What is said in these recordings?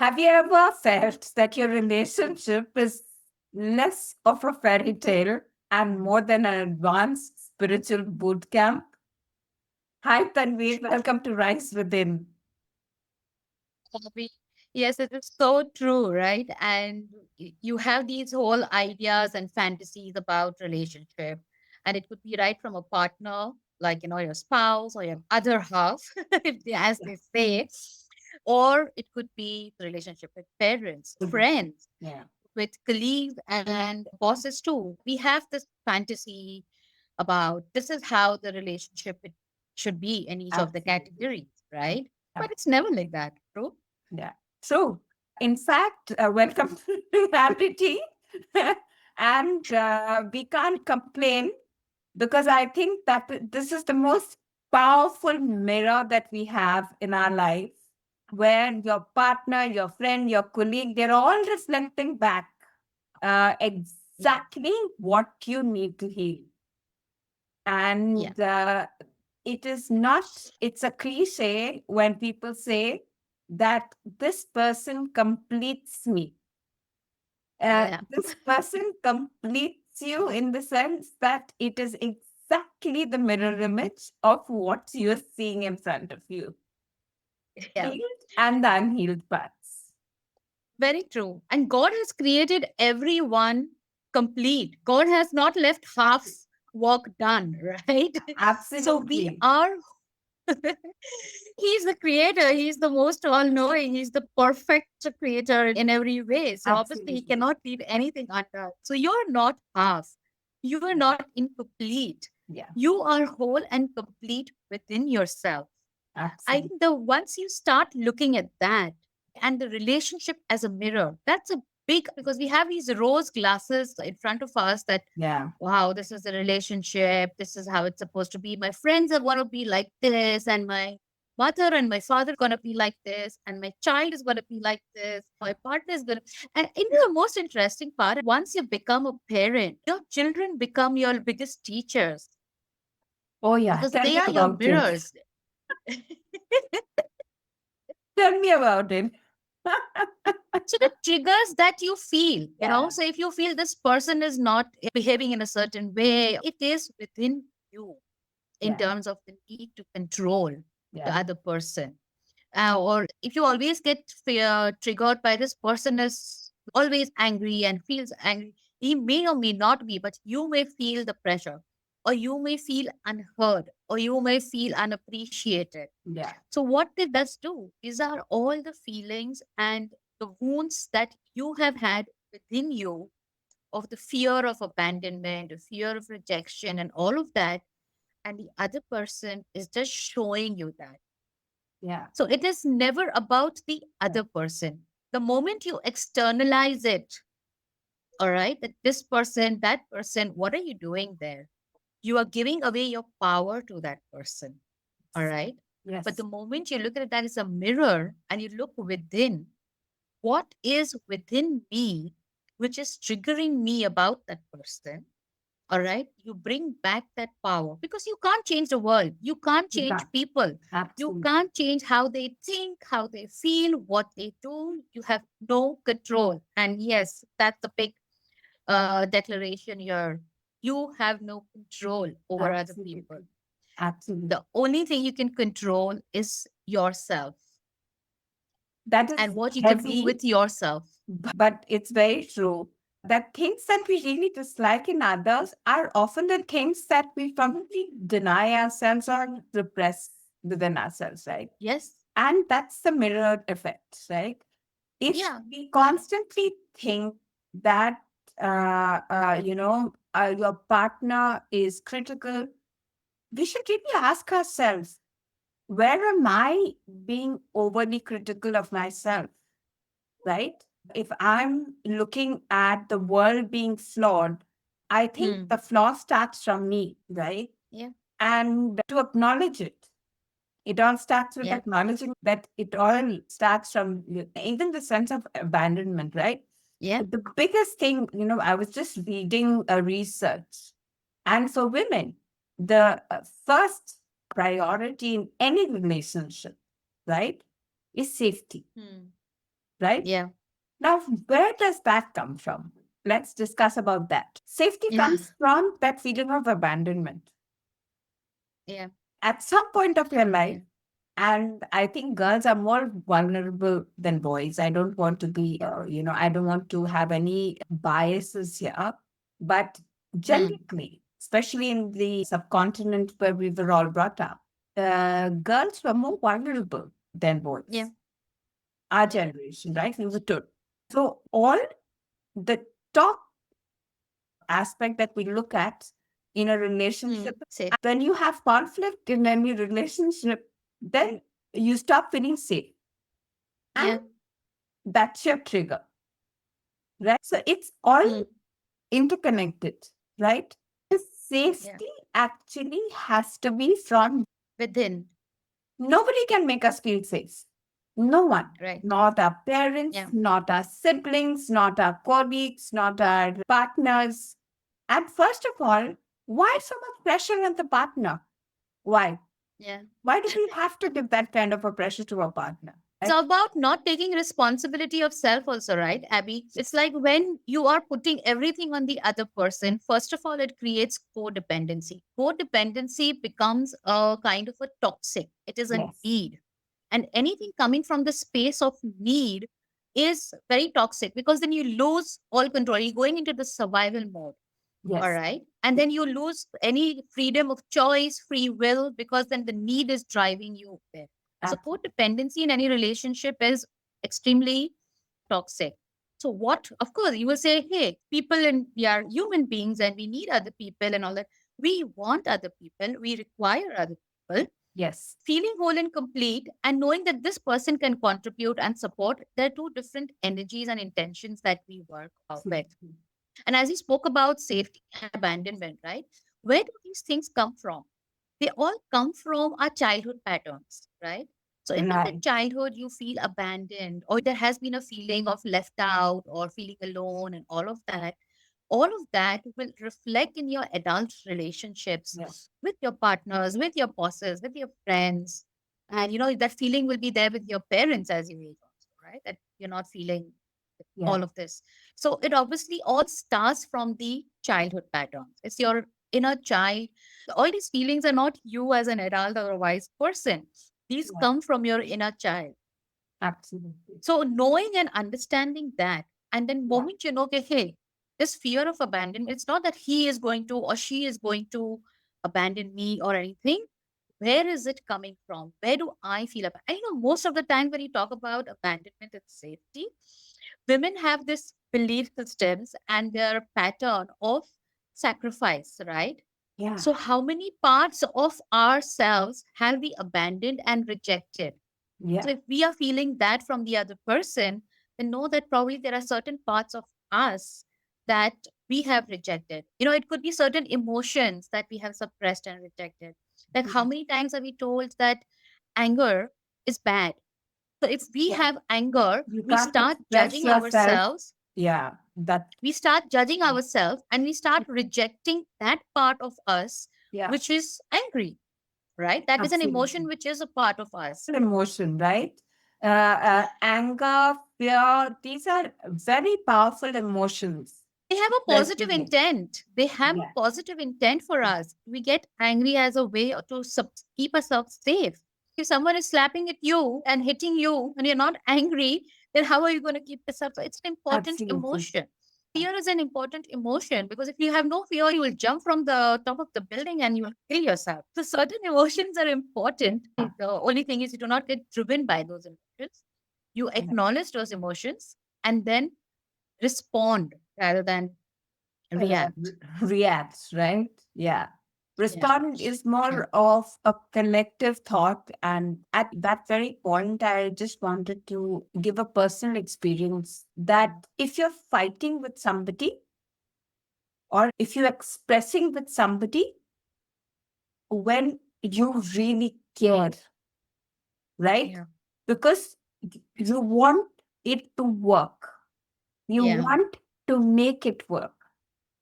Have you ever felt that your relationship is less of a fairy tale and more than an advanced spiritual boot camp? Hi, Tanveer. Welcome to Rise Within. Hobby. Yes, it is so true, right? And you have these whole ideas and fantasies about relationship, and it could be right from a partner, like your spouse or your other half, if as Yeah. they say, or it could be the relationship with parents, Mhm. friends, Yeah. with colleagues and bosses too. We have this fantasy about this is how the relationship should be in each of the Absolutely. categories, right? Yeah. But it's never like that, true? Yeah. So, in fact, welcome to reality. And we can't complain because I think that this is the most powerful mirror that we have in our life, where your partner, your friend, your colleague, they're all reflecting back Yeah. exactly what you need to heal. Yeah. And it is not, it's a cliche when people say that this person completes me. Yeah. This person completes you in the sense that it is exactly the mirror image of what you're seeing in front of you, Yeah. healed and the unhealed parts. Very true. And God has created everyone complete. God has not left half work done, right? So we Absolutely. are He's the creator. He's the most all knowing. He's the perfect creator in every way. So obviously, he Absolutely. cannot leave anything undone. So you're not half. You are Yeah. not incomplete. Yeah. You are whole and complete within yourself. I Absolutely. think the once you start looking at that and the relationship as a mirror, that's a big because we have these rose glasses in front of us that Yeah. wow, this is a relationship. This is how it's supposed to be. My friends are going to be like this, and my mother and my father going to be like this, and my child is going to be like this. My partner is going to. And in the most interesting part, once you become a parent, your children become your biggest teachers Oh, yeah. because Tell they me are your about it. mirrors. Tell me about it. So the triggers that you feel, Yeah. so if you feel this person is not behaving in a certain way, it is within you in Yeah. terms of the need to control the Yeah. other person. Or if you always get triggered by this person is always angry and feels angry, he may or may not be, but you may feel the pressure, or you may feel unheard, or you may feel unappreciated. Yeah. So, what it does do, these are all the feelings and the wounds that you have had within you of the fear of abandonment, the fear of rejection, and all of that. And the other person is just showing you that. Yeah. So, it is never about the other person. The moment you externalize it, all right, that this person, that person, what are you doing there? You are giving away your power to that person. All right. But Yes. the moment you look at that as a mirror and you look within, what is within me, which is triggering me about that person? All right. You bring back that power because you can't change the world. You can't You change can't. people. You Absolutely. can't change how they think, how they feel, what they do. You have no control. And yes, that's the big declaration here. You have no control over other people. Absolutely. Absolutely. The only thing you can control is yourself That and is what you can do heavy, with yourself. but it's very true that things that we really dislike in others are often the things that we probably deny ourselves or repress within ourselves, right? Yes. And that's the mirror effect, right? If Yeah. we constantly think that, your partner is critical, we should really ask ourselves, where am I being overly critical of myself, right? If I'm looking at the world being flawed, I think Hmm. the flaw starts from me, right? Yeah. And to acknowledge it. It all starts with Yeah. acknowledging that it all starts from even the sense of abandonment, right? Yeah. The biggest thing, I was just reading a research, and for women, the first priority in any relationship, right, is safety. Hmm. right? Yeah. Now, where does that come from? Let's discuss about that. Safety Yeah. comes from that feeling of abandonment Yeah. at some point of your Yeah. life. And I think girls are more vulnerable than boys. I don't want to be, I don't want to have any biases here. But generally, especially in the subcontinent where we were all brought up, girls were more vulnerable than boys. Yeah. Our generation, right? We were told. So all the top aspect that we look at in a relationship, Safe. when you have conflict in any relationship, then you stop feeling safe. Yeah. And that's your trigger, right? So it's all interconnected, right? The safety actually has to be from Within. nobody can make us feel safe. No one. Right. Not our parents, Yeah. not our siblings, not our colleagues, not our partners. And first of all, why so much pressure on the partner? Why? Yeah. Why do we have to give that kind of a pressure to a partner? It's about not taking responsibility of self also, right, Abby? It's like when you are putting everything on the other person, first of all, it creates codependency. Codependency becomes a kind of a toxic. It is a Yes. need. And anything coming from the space of need is very toxic because then you lose all control. You're going into the survival mode. All Yes. right. And then you lose any freedom of choice, free will, because then the need is driving you there. So Absolutely. codependency in any relationship is extremely toxic. So what, of course, you will say, hey, people and we are human beings and we need other people and all that. We want other people. We require other people. Yes. Feeling whole and complete and knowing that this person can contribute and support, there are two different energies and intentions that we work with. And as you spoke about safety and abandonment, right? Where do these things come from? They all come from our childhood patterns, right? So if in the Right. childhood you feel abandoned, or there has been a feeling of left out or feeling alone and all of that will reflect in your adult relationships Yes. with your partners, with your bosses, with your friends. And you know, that feeling will be there with your parents as you age also, right? That you're not feeling Yeah. all of this. So it obviously all starts from the childhood patterns. It's your inner child. All these feelings are not you as an adult or a wise person. These Yeah. come from your inner child. Absolutely. So knowing and understanding that, and then Yeah. moment you know, okay, hey, this fear of abandonment, it's not that he is going to or she is going to abandon me or anything. Where is it coming from? Where do I feel about? And you know, most of the time when you talk about abandonment and safety, women have this belief systems and their pattern of sacrifice, right? Yeah. So, how many parts of ourselves have we abandoned and rejected? So, Yeah. if we are feeling that from the other person, then know that probably there are certain parts of us that we have rejected. You know, it could be certain emotions that we have suppressed and rejected. Like, how many times are we told that anger is bad? So, if we Yeah. have anger, You we can't start express judging yourself. ourselves. Yeah. That. We start judging ourselves and we start rejecting that part of us Yeah. which is angry, right? That is an emotion Absolutely. which is a part of us. Emotion, right? Anger, fear, these are very powerful emotions. They have a Like, positive intent. They have yeah. a positive intent for us. We get angry as a way to keep ourselves safe. If someone is slapping at you and hitting you and you're not angry, then how are you going to keep yourself? So it's an important Absolutely. emotion. Fear is an important emotion because if you have no fear, you will jump from the top of the building and you will kill yourself. So certain emotions are important. The only thing is you do not get driven by those emotions. You acknowledge those emotions and then respond rather than react. Reacts, right? Yeah. Yeah. Respond is Yeah. more of a collective thought. And at that very point, I just wanted to give a personal experience that if you're fighting with somebody or if you're expressing with somebody when you really care, right? Yeah. Because you want it to work, you Yeah. want to make it work,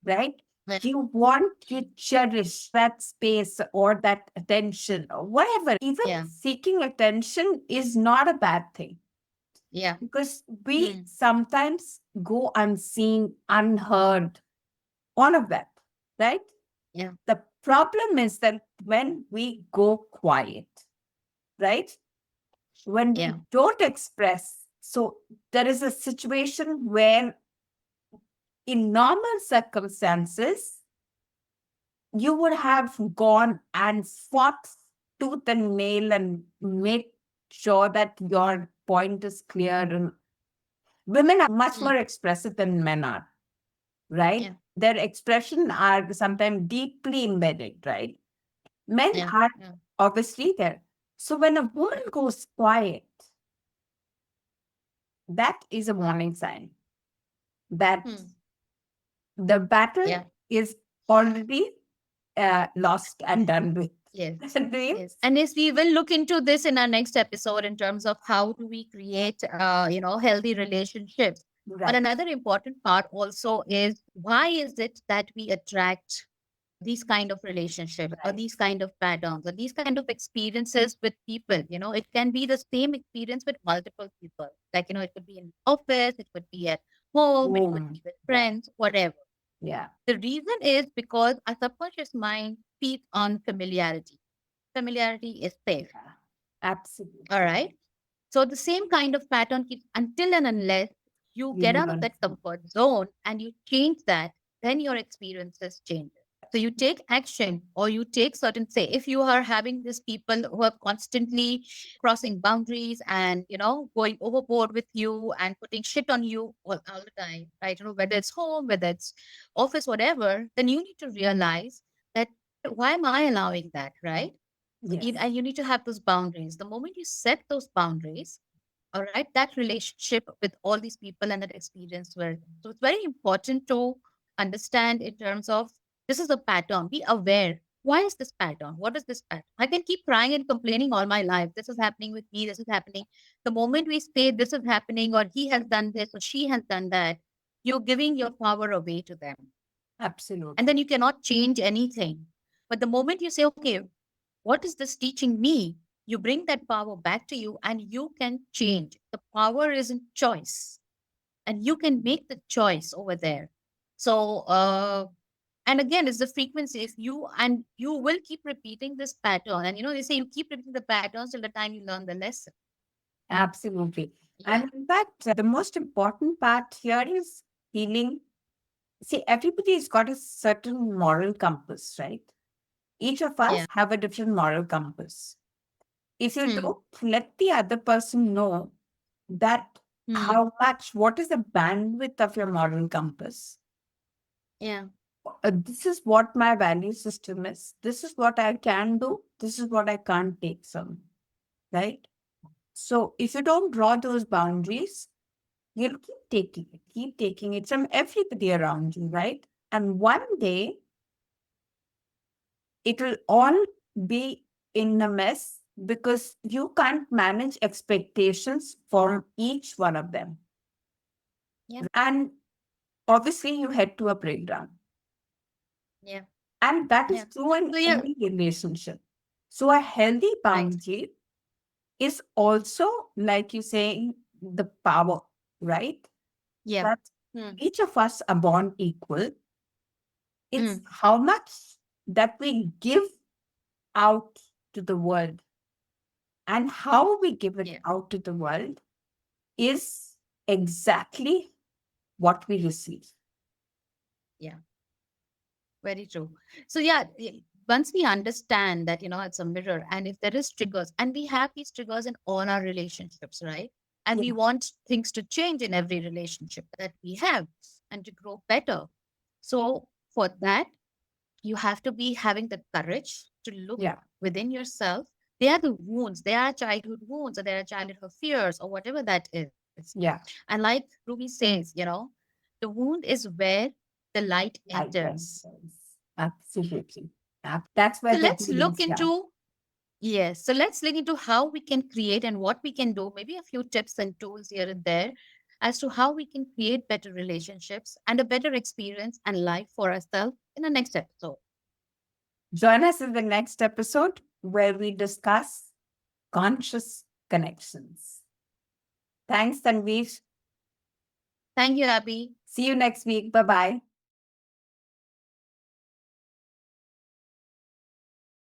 right? Yeah. You want to cherish that space or that attention or whatever. Even Yeah. seeking attention is not a bad thing. Yeah. because we Hmm. sometimes go unseen, unheard, all of that, right? Yeah. The problem is that when we go quiet, right? When Yeah. we don't express, so there is a situation where in normal circumstances, you would have gone and fought tooth and nail and made sure that your point is clear. And women are much Hmm. more expressive than men are, right? Yeah. Their expression are sometimes deeply embedded, right? Men Yeah. are Yeah. obviously there. So when a woman goes quiet, that is a warning sign that Hmm. the battle Yeah. is already lost and done with. Yes. Do you? Yes. And yes, we will look into this in our next episode in terms of how do we create, healthy relationships. But Right. another important part also is why is it that we attract these kind of relationships or Right. these kind of patterns or these kind of experiences with people? It can be the same experience with multiple people. Like, it could be in office, it could be at home, it could Boom. be with Yeah. friends, whatever. Yeah. The reason is because our subconscious mind feeds on familiarity. Familiarity is safe. Yeah. All Absolutely. right. So the same kind of pattern keeps until and unless you You get out of learn that from. comfort zone and you change that, then your experiences change. So you take action or you take certain, say, if you are having these people who are constantly crossing boundaries and, going overboard with you and putting shit on you all the time, right? Whether it's home, whether it's office, whatever, then you need to realize that why am I allowing that, right? Yes. And you need to have those boundaries. The moment you set those boundaries, all right, that relationship with all these people and that experience were. So it's very important to understand in terms of this is a pattern. Be aware. Why is this pattern? What is this pattern? I can keep crying and complaining all my life. This is happening with me. This is happening. The moment we say this is happening, or he has done this, or she has done that, you're giving your power away to them. And Absolutely. then you cannot change anything. But the moment you say, okay, what is this teaching me? You bring that power back to you and you can change. The power is in choice and you can make the choice over there. So, and again, it's the frequency. If you and you will keep repeating this pattern, and they say you keep repeating the patterns till the time you learn the lesson. Absolutely. Yeah, And in fact, the most important part here is healing. See, everybody's got a certain moral compass, right? Each of us yeah. have a different moral compass. If you Hmm. don't let the other person know that Hmm. how much, what is the bandwidth of your moral compass? Yeah. This is what my value system is. This is what I can do. This is what I can't take from, right? So if you don't draw those boundaries, you'll keep taking it from everybody around you, right? And one day it will all be in a mess because you can't manage expectations from each one of them. Yeah. And obviously, you head to a breakdown. Yeah. And that is Yeah. true in So yeah, any relationship. So, a healthy right. boundary is also, like you say, the power, right? Yeah. That Hmm. each of us are born equal. It's Hmm. how much that we give out to the world and how we give it Yeah. out to the world is exactly what we receive. Yeah. Very true. So yeah, once we understand that, it's a mirror, and if there is triggers, and we have these triggers in all our relationships, right? And Yeah. we want things to change in every relationship that we have and to grow better. So for that, you have to be having the courage to look Yeah. within yourself. They are the wounds, they are childhood wounds, or they are childhood fears, or whatever that is. Yeah. And like Ruby says, the wound is where the light Right. enters. Absolutely. That's So where the let's healing look starts. into, yes, so let's look into how we can create and what we can do, maybe a few tips and tools here and there as to how we can create better relationships and a better experience and life for ourselves in the next episode. Join us in the next episode where we discuss conscious connections. Thanks, Tanveer. Thank you, Abby. See you next week. Bye bye.